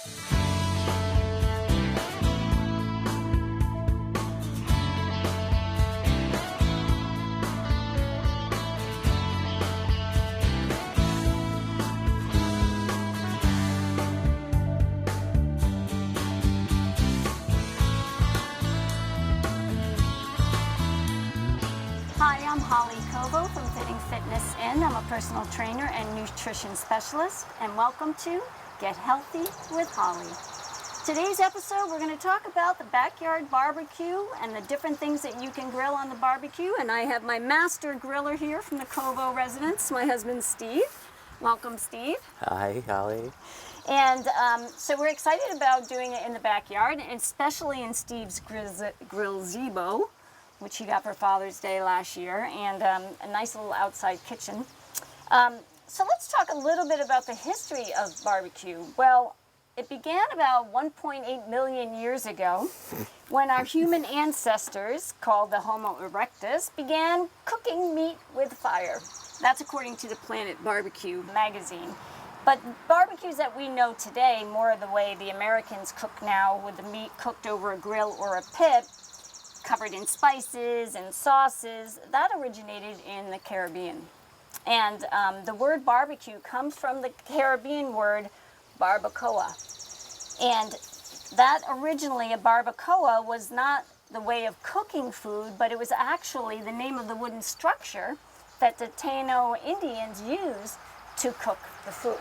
From Fitting Fitness Inn. I'm a personal trainer and nutrition specialist, and welcome to Get Healthy with Holly. Today's episode, we're going to talk about the backyard barbecue and the different things that you can grill on the barbecue. And I have my master griller here from the Covo residence, my husband Steve. Welcome, Steve. Hi, Holly. And so we're excited about doing it in the backyard, and especially in Steve's Grillzebo, which he got for Father's Day last year, and a nice little outside kitchen. So let's talk a little bit about the history of barbecue. Well, it began about 1.8 million years ago when our human ancestors, called the Homo erectus, began cooking meat with fire. That's according to the Planet Barbecue magazine. But barbecues that we know today, more of the way the Americans cook now, with the meat cooked over a grill or a pit, covered in spices and sauces, that originated in the Caribbean. And the word barbecue comes from the Caribbean word barbacoa. And that originally, a barbacoa was not the way of cooking food, but it was actually the name of the wooden structure that the Taino Indians used to cook the food.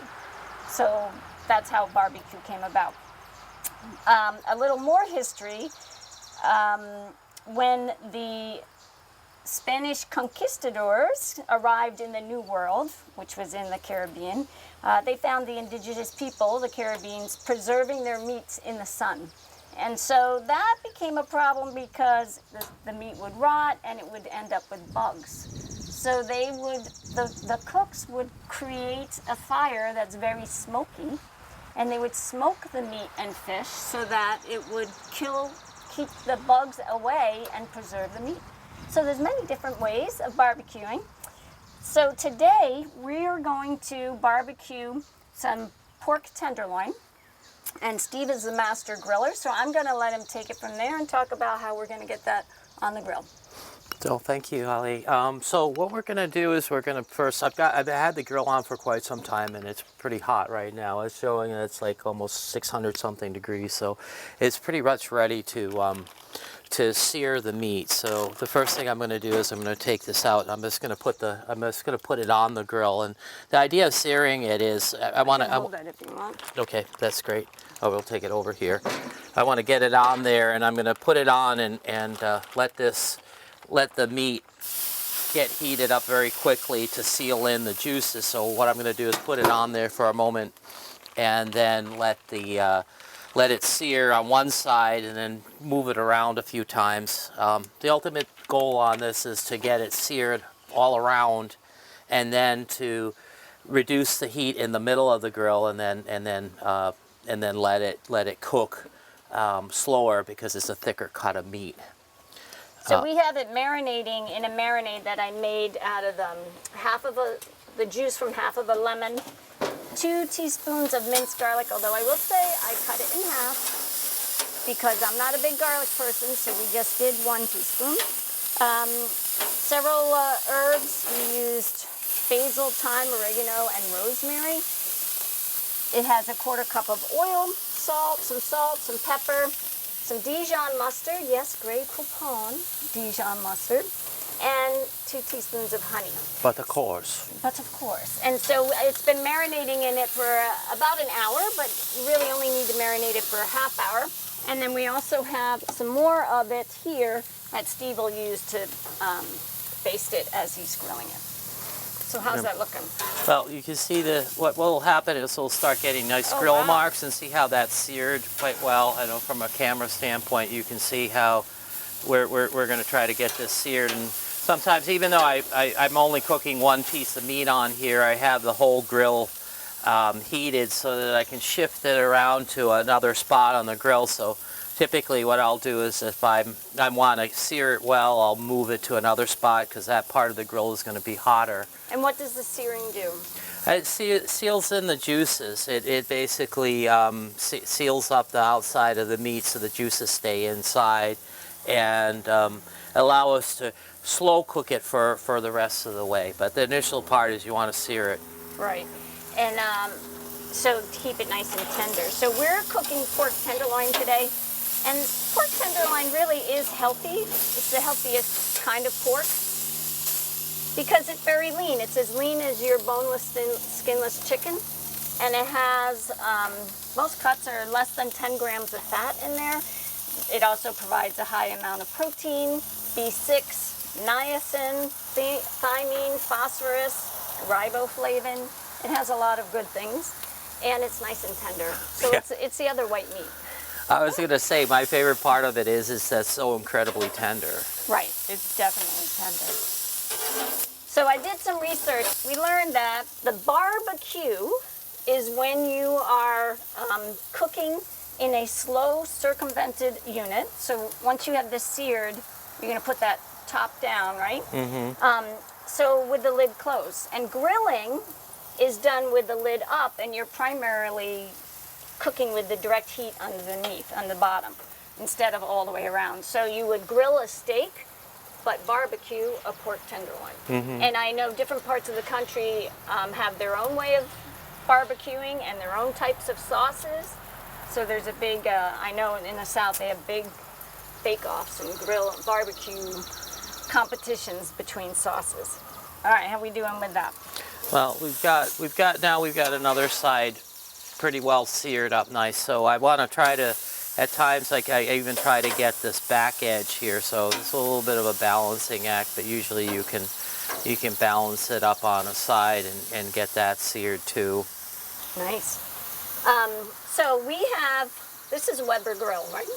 So that's how barbecue came about. A little more history. When the Spanish conquistadors arrived in the New World, which was in the Caribbean, they found the indigenous people, the Caribbeans, preserving their meats in the sun. And so that became a problem because the meat would rot and it would end up with bugs. So the cooks would create a fire that's very smoky, and they would smoke the meat and fish so that it would keep the bugs away and preserve the meat. So there's many different ways of barbecuing. So today we're going to barbecue some pork tenderloin, and Steve is the master griller, so I'm going to let him take it from there and talk about how we're going to get that on the grill. So thank you, Holly. So what we're going to do is we're going to first, I've had the grill on for quite some time, and it's pretty hot right now. It's showing that it's like almost 600 something degrees, so it's pretty much ready to sear the meat. So the first thing I'm going to do is I'm going to take this out. I'm just going to put it on the grill. And the idea of searing it is I want to hold that if you want. Okay, that's great. I will take it over here. I want to get it on there, and I'm going to put it on and let the meat get heated up very quickly to seal in the juices. So what I'm going to do is put it on there for a moment and then let it sear on one side and then move it around a few times. The ultimate goal on this is to get it seared all around and then to reduce the heat in the middle of the grill and then let it cook slower because it's a thicker cut of meat. So we have it marinating in a marinade that I made out of the juice from half of a lemon, 2 teaspoons of minced garlic, although I will say I cut it in half because I'm not a big garlic person, so we just did 1 teaspoon. Several herbs. We used basil, thyme, oregano, and rosemary. It has a 1/4 cup of oil, salt, some pepper, some Dijon mustard, yes, Grey Poupon Dijon mustard, and 2 teaspoons of honey. But of course. And so it's been marinating in it for about an hour, but you really only need to marinate it for a half hour. And then we also have some more of it here that Steve will use to baste it as he's grilling it. So how's that looking? Well, you can see what will happen is we'll start getting nice grill marks and see how that's seared quite well. I know from a camera standpoint you can see how we're going to try to get this seared. And sometimes, even though I'm only cooking 1 piece of meat on here, I have the whole grill heated so that I can shift it around to another spot on the grill. So typically what I'll do is if I want to sear it well, I'll move it to another spot because that part of the grill is going to be hotter. And what does the searing do? It seals in the juices. It basically seals up the outside of the meat so the juices stay inside, and allow us to slow cook it for the rest of the way. But the initial part is you want to sear it. Right. And so to keep it nice and tender. So we're cooking pork tenderloin today. And pork tenderloin really is healthy. It's the healthiest kind of pork because it's very lean. It's as lean as your boneless, skinless chicken. And it has, most cuts are less than 10 grams of fat in there. It also provides a high amount of protein, B6, niacin, thiamine, phosphorus, riboflavin. It has a lot of good things, and it's nice and tender. So Yeah. it's the other white meat. I was going to say my favorite part of it is that it's so incredibly tender. Right, it's definitely tender. So I did some research. We learned that the barbecue is when you are cooking in a slow circumvented unit. So once you have this seared, you're going to put that top down, right? Mm-hmm. So with the lid closed. And grilling is done with the lid up, and you're primarily cooking with the direct heat underneath, on the bottom, instead of all the way around. So you would grill a steak, but barbecue a pork tenderloin. Mm-hmm. And I know different parts of the country have their own way of barbecuing and their own types of sauces. So there's a big, I know in the South they have big bake-offs and grill barbecue competitions between sauces. All right, how we doing with that? Well, we've got another side pretty well seared up nice. So I want to try to, at times, like I even try to get this back edge here. So it's a little bit of a balancing act, but usually you can balance it up on a side and get that seared too. Nice. So we have, this is Weber grill, right?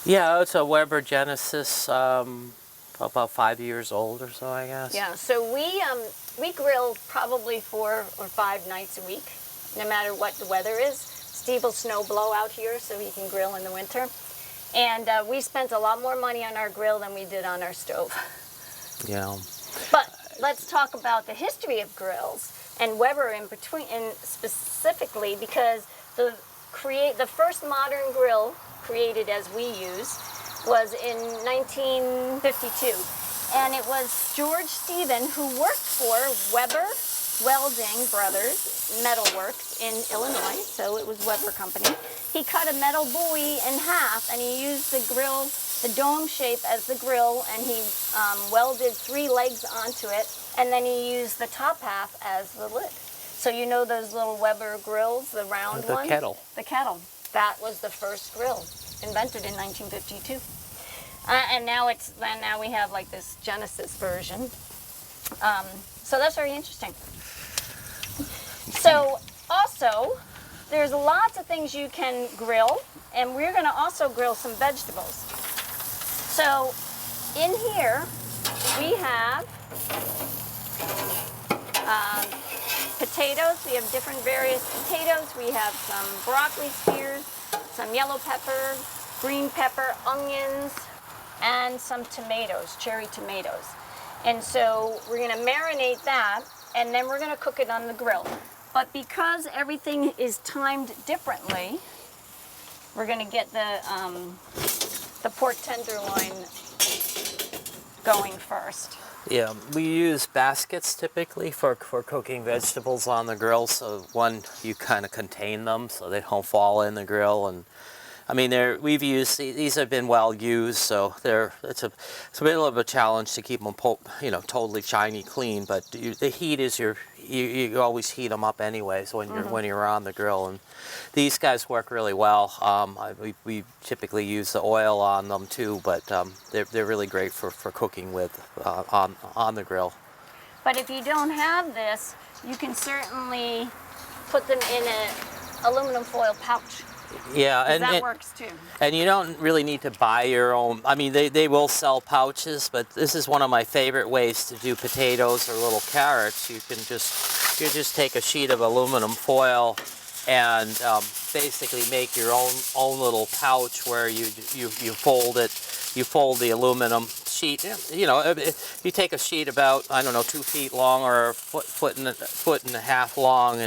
Yeah, it's a Weber Genesis, about 5 years old or so, I guess. Yeah, so we grill probably 4 or 5 nights a week, no matter what the weather is. Steve will snow blow out here so he can grill in the winter. And we spent a lot more money on our grill than we did on our stove. Yeah. But let's talk about the history of grills and Weber in specifically, because the first modern grill created as we use was in 1952. And it was George Stephen who worked for Weber Welding Brothers Metalworks in Illinois, so it was Weber Company. He cut a metal buoy in half and he used the grill, the dome shape as the grill, and he welded 3 legs onto it, and then he used the top half as the lid. So you know those little Weber grills, the round one? The kettle. The kettle. That was the first grill, invented in 1952. And now we have like this Genesis version. So that's very interesting. So also, there's lots of things you can grill, and we're going to also grill some vegetables. So in here we have potatoes. We have different various potatoes. We have some broccoli spears, some yellow pepper, green pepper, onions, and some tomatoes, cherry tomatoes. And so we're going to marinate that, and then we're going to cook it on the grill. But because everything is timed differently, we're going to get the pork tenderloin going first. Yeah, we use baskets typically for cooking vegetables on the grill. So one, you kind of contain them so they don't fall in the grill. And I mean, we've used these have been well used, so it's a bit of a challenge to keep them totally shiny clean. But the heat is you always heat them up anyways when you're on the grill, and these guys work really well. We typically use the oil on them too, but they're really great for cooking with on the grill. But if you don't have this, you can certainly put them in an aluminum foil pouch. Yeah, and that works too. And you don't really need to buy your own. I mean, they will sell pouches, but this is one of my favorite ways to do potatoes or little carrots. You just take a sheet of aluminum foil and basically make your own little pouch where you fold it you fold the aluminum sheet. You know, you take a sheet about, I don't know, 2 feet long or a foot and a half long,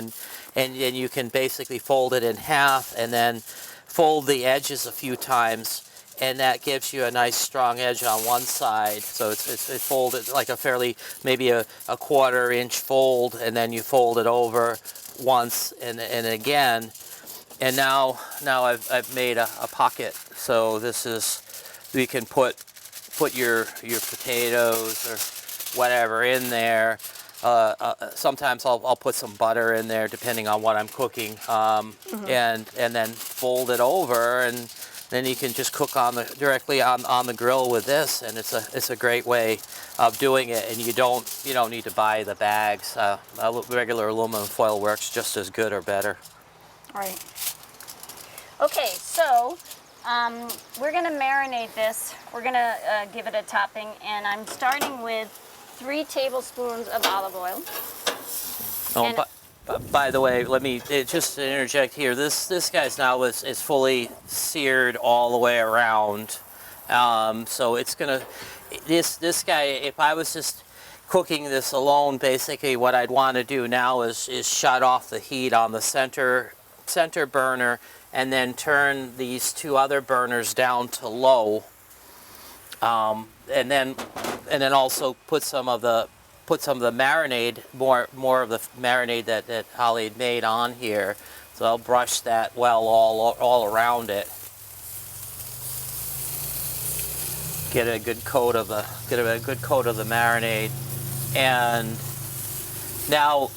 and you can basically fold it in half and then fold the edges a few times, and that gives you a nice strong edge on one side. So it's folded like a fairly, maybe a 1/4 inch fold, and then you fold it over once and again. And now I've made a pocket. So this is, you can put your potatoes or whatever in there. Sometimes I'll put some butter in there depending on what I'm cooking, and then fold it over, and then you can just cook directly on the grill with this, and it's a great way of doing it. And you don't need to buy the bags. Regular aluminum foil works just as good or better. Right. Okay, so we're gonna marinate this. We're gonna give it a topping, and I'm starting with 3 tablespoons of olive oil. Oh, by the way, let me just interject here. This guy's now is fully seared all the way around. So it's gonna, this guy, if I was just cooking this alone, basically what I'd want to do now is shut off the heat on the center burner, and then turn these 2 other burners down to low, and then also put some of the marinade, more of the marinade that Holly had made on here. So I'll brush that well all around it. Get a good coat of the marinade, and now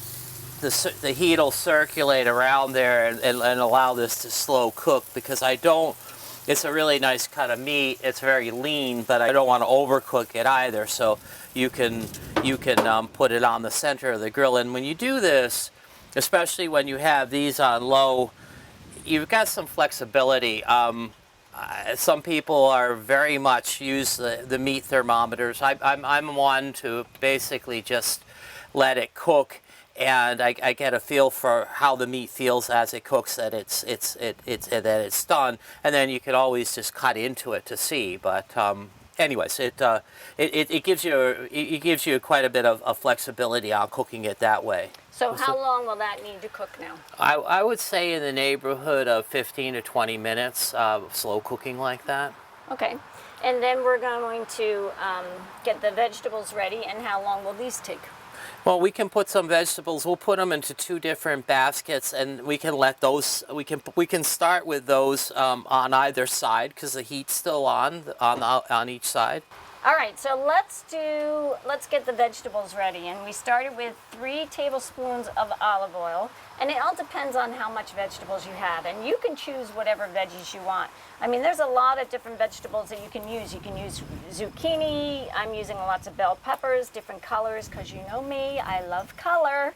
the heat will circulate around there and allow this to slow cook, because it's a really nice cut of meat. It's very lean, but I don't want to overcook it either. So you can put it on the center of the grill. And when you do this, especially when you have these on low, you've got some flexibility. Some people are very much use the meat thermometers. I'm one to basically just let it cook, and I get a feel for how the meat feels as it cooks, that it's done, and then you can always just cut into it to see. But anyways, it gives you quite a bit of flexibility on cooking it that way. So how long will that need to cook now? I would say in the neighborhood of 15 to 20 minutes, slow cooking like that. Okay, and then we're going to get the vegetables ready. And how long will these take? Well, we can put some vegetables. We'll put them into 2 different baskets, and we can let those. We can start with those on either side, because the heat's still on each side. All right, so let's get the vegetables ready. And we started with 3 tablespoons of olive oil, and it all depends on how much vegetables you have. And you can choose whatever veggies you want. I mean, there's a lot of different vegetables that you can use. You can use zucchini. I'm using lots of bell peppers, different colors, because you know me, I love color.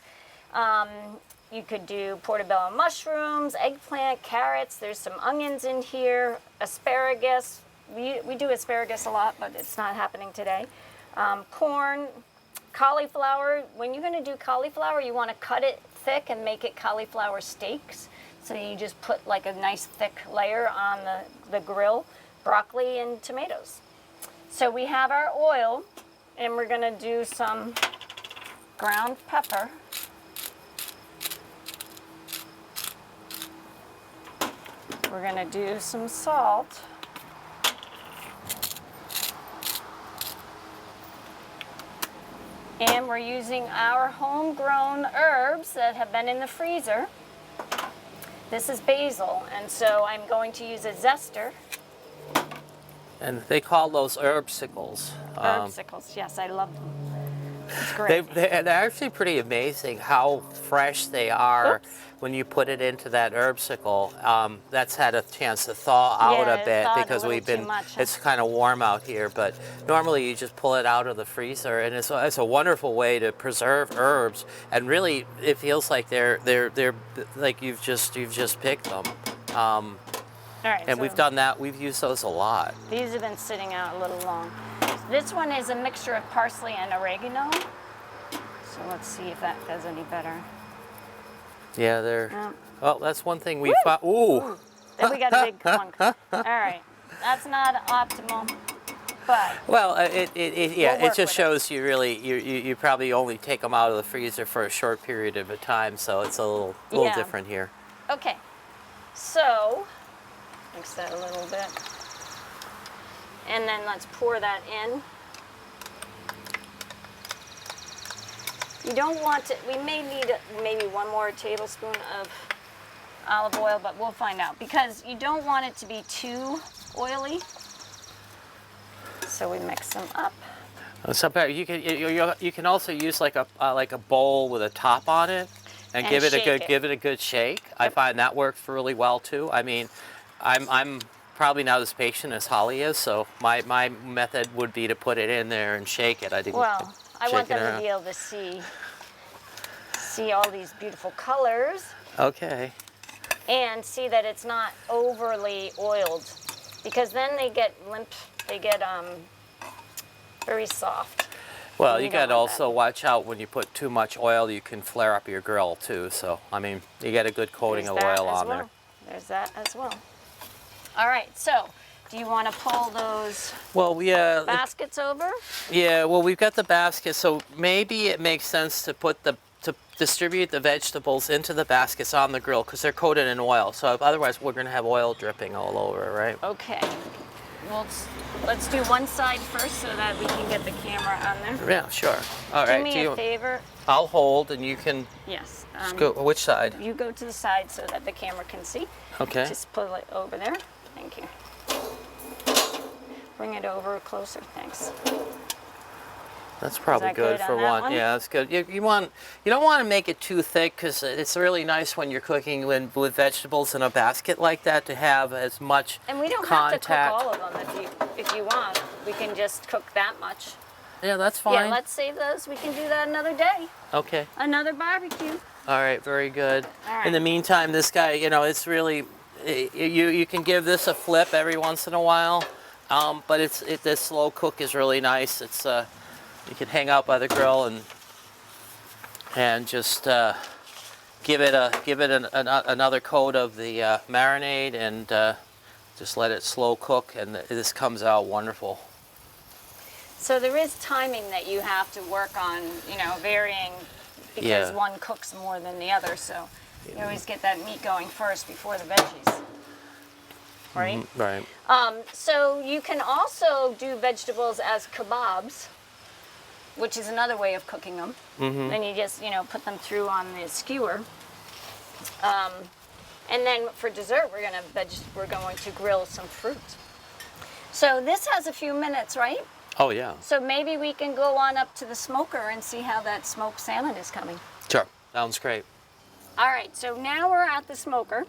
You could do portobello mushrooms, eggplant, carrots. There's some onions in here, asparagus. We do asparagus a lot, but it's not happening today. Corn, cauliflower. When you're going to do cauliflower, you want to cut it thick and make it cauliflower steaks. So you just put like a nice thick layer on the grill. Broccoli and tomatoes. So we have our oil, and we're going to do some ground pepper. We're going to do some salt. And we're using our homegrown herbs that have been in the freezer. This is basil, and so I'm going to use a zester. And they call those herbsicles. Herbsicles, yes, I love them. It's great. They're actually pretty amazing how fresh they are. Oops. When you put it into that herbsicle. That's had a chance to thaw out a bit, because it's kind of warm out here, but normally you just pull it out of the freezer, and it's a wonderful way to preserve herbs, and really it feels like they're like you've just picked them. All right, and we've done that. We've used those a lot. These have been sitting out a little long. This one is a mixture of parsley and oregano. So let's see if that does any better. Yeah, they're. Well, that's one thing we found. Ooh. Then we got a big clunk. All right, that's not optimal. but Well, yeah, We'll work it just with it. shows you really you probably only take them out of the freezer for a short period of a time, so it's a little Yeah. different here. okay. So mix that a little bit, and then let's pour that in. You don't want to. We may need maybe 1 more tablespoon of olive oil, but we'll find out because you don't want it to be too oily. So we mix them up. Sometimes you can also use like a bowl with a top on it and give it a good shake. I find that works really well too. I mean, I'm probably not as patient as Holly is, so my method would be to put it in there and shake it. Well, I want them to be able to see all these beautiful colors. Okay. And see that it's not overly oiled, because then they get limp. They get very soft. Well, you got to also watch out when you put too much oil. You can flare up your grill too. So I mean, you get a good coating of oil on there. There's that as well. All right. So, do you want to pull those baskets over? Yeah. Well, we've got the basket, so maybe it makes sense to distribute the vegetables into the baskets on the grill because they're coated in oil. So otherwise, we're going to have oil dripping all over, right? Okay. Well, let's do one side first so that we can get the camera on there. Yeah, sure. All right. Do me a favor. I'll hold, and you can. Yes. Go. Which side? You go to the side so that the camera can see. Okay. Just pull it over there. Thank you. Bring it over closer. Thanks. That's probably good for that one. Yeah, that's good. You don't want to make it too thick because it's really nice when you're cooking with vegetables in a basket like that to have as much contact. And we don't have to cook all of them if you want. We can just cook that much. Yeah, that's fine. Yeah, let's save those. We can do that another day. Okay. Another barbecue. All right, very good. All right. In the meantime, this guy, it's really you can give this a flip every once in a while, but the slow cook is really nice. It's you can hang out by the grill and just give it another coat of the marinade and just let it slow cook, and this comes out wonderful. So there is timing that you have to work on, varying because one cooks more than the other. So you always get that meat going first before the veggies, right? Mm-hmm, right. So you can also do vegetables as kebabs, which is another way of cooking them. Mm-hmm. Then you just, put them through on the skewer. And then for dessert, we're going to grill some fruit. So this has a few minutes, right? Oh, yeah. So maybe we can go on up to the smoker and see how that smoked salmon is coming. Sure. Sounds great. All right, so now we're at the smoker,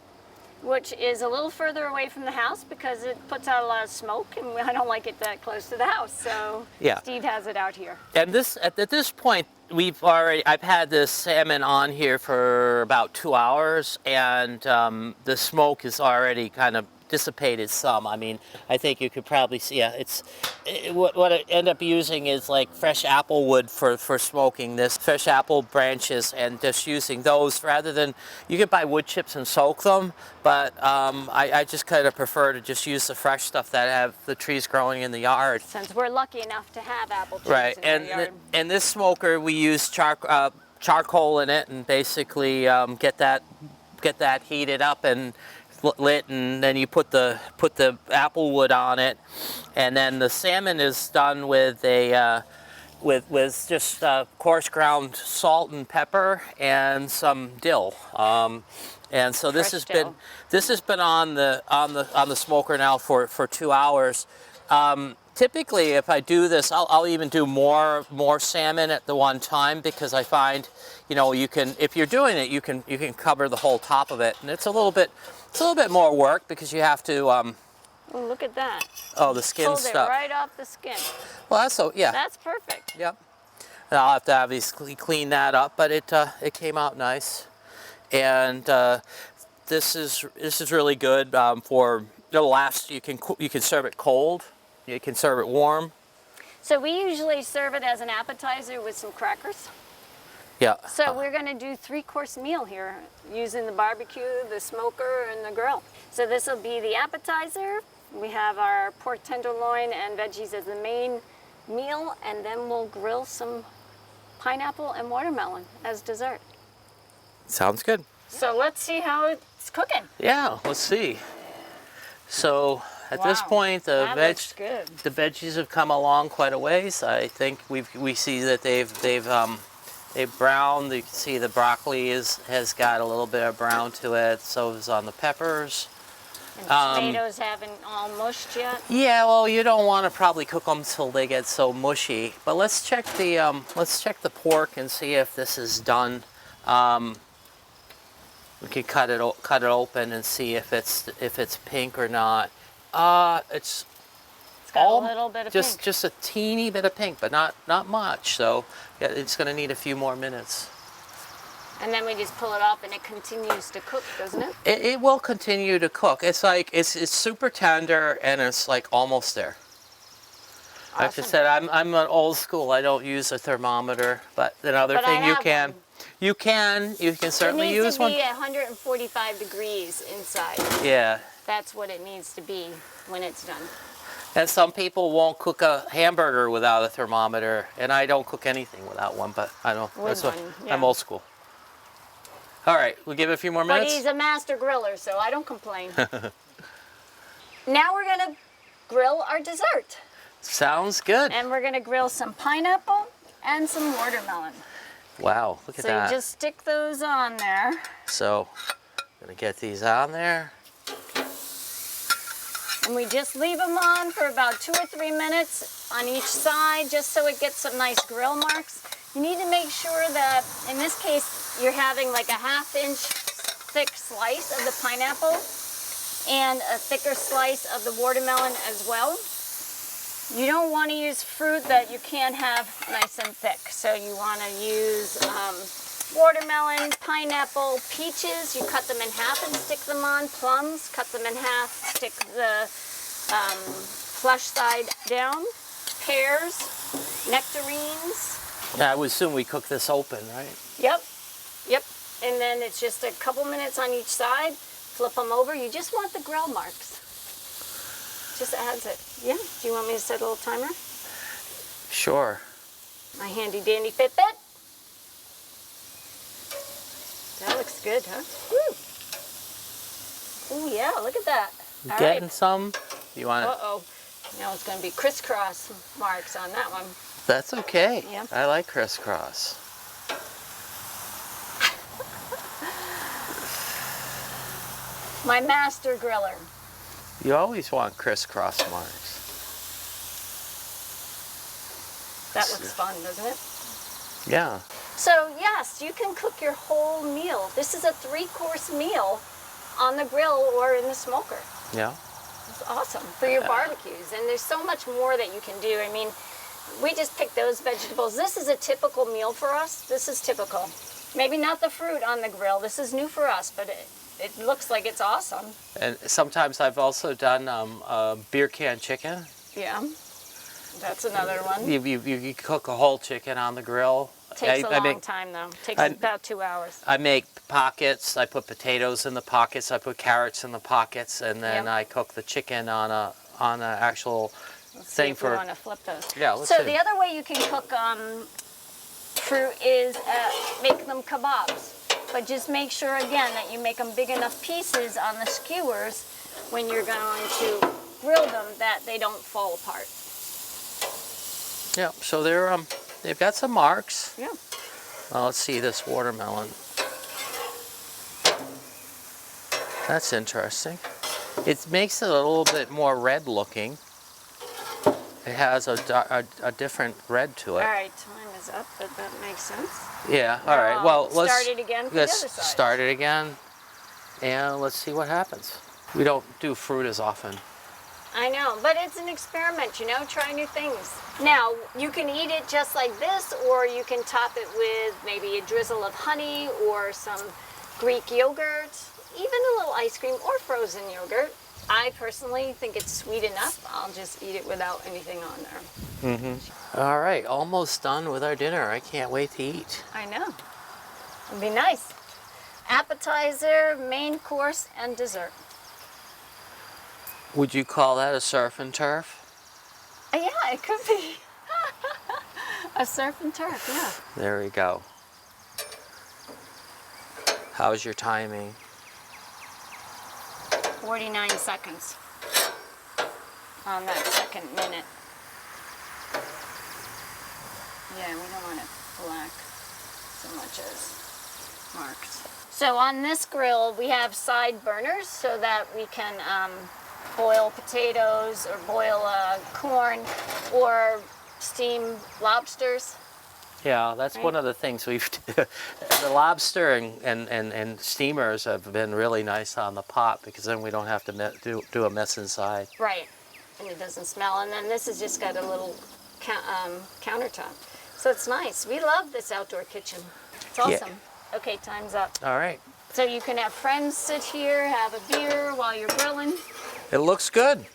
which is a little further away from the house because it puts out a lot of smoke, and I don't like it that close to the house. So yeah. Steve has it out here. And at this point, I've had this salmon on here for about 2 hours, and the smoke is already kind of dissipated some. I mean, I think you could probably see. Yeah, what I end up using is like fresh apple wood for smoking this, fresh apple branches, and just using those rather than, you could buy wood chips and soak them, but I just kind of prefer to just use the fresh stuff that have the trees growing in the yard. Since we're lucky enough to have apple trees right, in our yard. And this smoker, we use charcoal in it, and basically get that heated up and lit, and then you put the apple wood on it, and then the salmon is done with with just coarse ground salt and pepper and some dill, and so this has been on the smoker now for 2 hours. Typically, if I do this, I'll even do more salmon at the one time, because I find, you can, if you're doing it, you can cover the whole top of it, and it's a little bit more work because you have to. Oh, look at that! Oh, the skin pulled stuff. It right off the skin. Well, that's perfect. Yep. And I'll have to obviously clean that up, but it came out nice, and this is really good for. It'll last. You can serve it cold. You can serve it warm. So we usually serve it as an appetizer with some crackers. Yeah. So we're going to do 3-course meal here using the barbecue, the smoker, and the grill. So this will be the appetizer We have our pork tenderloin and veggies as the main meal, and then we'll grill some pineapple and watermelon as dessert. Sounds good. So let's see how it's cooking. Yeah, let's see. So at this Wow, point, that looks good. the veggies have come along quite a ways. I think we see that they've browned. You can see the broccoli has got a little bit of brown to it. So is on the peppers. And the tomatoes haven't all mushed yet. Yeah, well, you don't want to probably cook them till they get so mushy. But let's check the pork and see if this is done. We can cut it open and see if it's pink or not. It's got a little bit of pink. Just a teeny bit of pink, but not much. So yeah, it's going to need a few more minutes. And then we just pull it off and it continues to cook, doesn't it? It will continue to cook. It's like it's super tender and it's like almost there. Awesome. Like I said, I'm an old school. I don't use a thermometer, but another thing you can. One. You can certainly use one. It needs to be 145 degrees inside. Yeah. That's what it needs to be when it's done. And some people won't cook a hamburger without a thermometer, and I don't cook anything without one, but I don't. I'm old school. All right, we'll give it a few more minutes. But he's a master griller, so I don't complain. Now we're gonna grill our dessert. Sounds good. And we're gonna grill some pineapple and some watermelon. Wow, look at that. So you just stick those on there. So, I'm gonna get these on there. And we just leave them on for about 2 or 3 minutes on each side, just so it gets some nice grill marks. You need to make sure that, in this case, you're having like a 1/2 inch thick slice of the pineapple and a thicker slice of the watermelon as well. You don't want to use fruit that you can't have nice and thick. So you want to use watermelon, pineapple, peaches. You cut them in half and stick them on. Plums, cut them in half, stick the flesh side down. Pears, nectarines. Yeah, I would assume we cook this open, right? Yep. And then it's just a couple minutes on each side. Flip them over. You just want the grill marks. Just adds it. Yeah. Do you want me to set a little timer? Sure. My handy dandy Fitbit. That looks good, huh? Woo. Oh yeah, look at that. All Getting right. some? You want it? Uh-oh. Now it's going to be crisscross marks on that one. That's okay. Yeah. I like crisscross. My master griller. You always want crisscross marks. That looks fun, doesn't it? Yeah. So yes, you can cook your whole meal. This is a 3-course meal on the grill or in the smoker. Yeah. It's awesome for your barbecues. And there's so much more that you can do. I mean, we just picked those vegetables. This is a typical meal for us. This is typical. Maybe not the fruit on the grill. This is new for us, but it looks like it's awesome. And sometimes I've also done beer can chicken. Yeah, that's another one. You cook a whole chicken on the grill. Takes a long time though. Takes about 2 hours. I make pockets. I put potatoes in the pockets. I put carrots in the pockets, and then I cook the chicken on a actual thing for. You want to flip those. Yeah. Let's So see. the other way you can cook fruit is make them kebabs. But just make sure, again, that you make them big enough pieces on the skewers when you're going to grill them that they don't fall apart. Yeah, so they've got some marks. Yeah. Let's see this watermelon. That's interesting. It makes it a little bit more red looking. It has a different red to it. All right, time is up, but that makes sense. Yeah, all right. Well, let's start it again for the other side. Start it again, and let's see what happens. We don't do fruit as often. I know, but it's an experiment, you know, try new things. Now, you can eat it just like this, or you can top it with maybe a drizzle of honey or some Greek yogurt, even a little ice cream or frozen yogurt. I personally think it's sweet enough. I'll just eat it without anything on there. Mm-hmm. All right, almost done with our dinner. I can't wait to eat. I know. It'd be nice. Appetizer, main course, and dessert. Would you call that a surf and turf? Yeah, it could be. A surf and turf, yeah. There we go. How's your timing? 49 seconds on that second minute. Yeah, we don't want it black so much as marked. So on this grill, we have side burners so that we can boil potatoes or boil corn or steam lobsters. Yeah, that's Right. one of the things we've the lobster and steamers have been really nice on the pot because then we don't have to do a mess inside. Right, and it doesn't smell. And then this has just got a little countertop. So it's nice. We love this outdoor kitchen. It's awesome. Yeah. Okay, time's up. All right. So you can have friends sit here, have a beer while you're grilling. It looks good.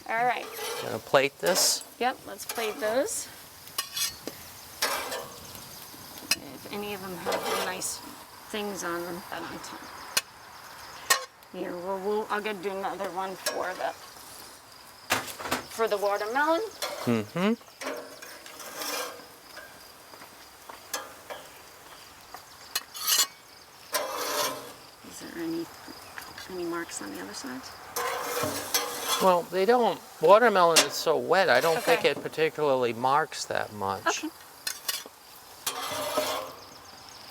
All right. Gonna plate this. Yep, let's plate those. If any of them have the nice things on them. That on top. Here, I'll get do another one for the watermelon. Mm-hmm. Is there any marks on the other side? Well, they don't. Watermelon is so wet. I don't think Okay. it particularly marks that much. Okay.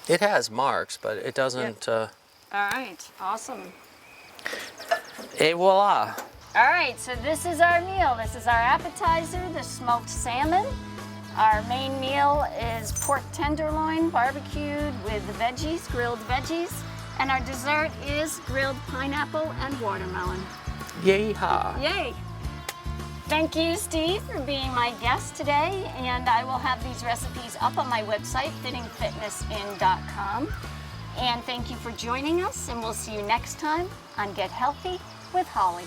It has marks, but it doesn't. All right, awesome. Et voila. All right, so this is our meal. This is our appetizer, the smoked salmon. Our main meal is pork tenderloin barbecued with the veggies, grilled veggies. And our dessert is grilled pineapple and watermelon. Yeehaw. Yay! Thank you, Steve, for being my guest today. And I will have these recipes up on my website, fittingfitnessin.com. And thank you for joining us, and we'll see you next time on Get Healthy with Holly.